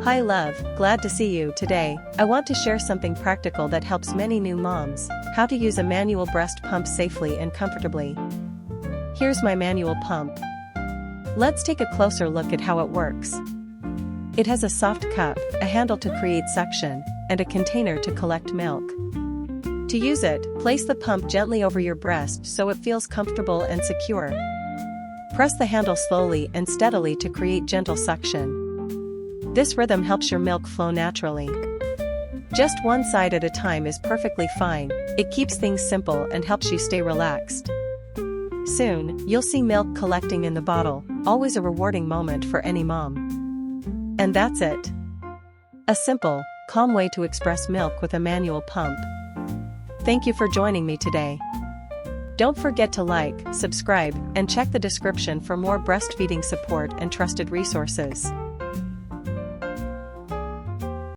Hi love, glad to see you today. I want to share something practical that helps many new moms, how to use a manual breast pump safely and comfortably. Here's my manual pump. Let's take a closer look at how it works. It has a soft cup, a handle to create suction, and a container to collect milk. To use it, place the pump gently over your breast so it feels comfortable and secure. Press the handle slowly and steadily to create gentle suction. This rhythm helps your milk flow naturally. Just one side at a time is perfectly fine. It keeps things simple and helps you stay relaxed. Soon, you'll see milk collecting in the bottle, always a rewarding moment for any mom. And that's it. A simple, calm way to express milk with a manual pump. Thank you for joining me today. Don't forget to like, subscribe, and check the description for more breastfeeding support and trusted resources.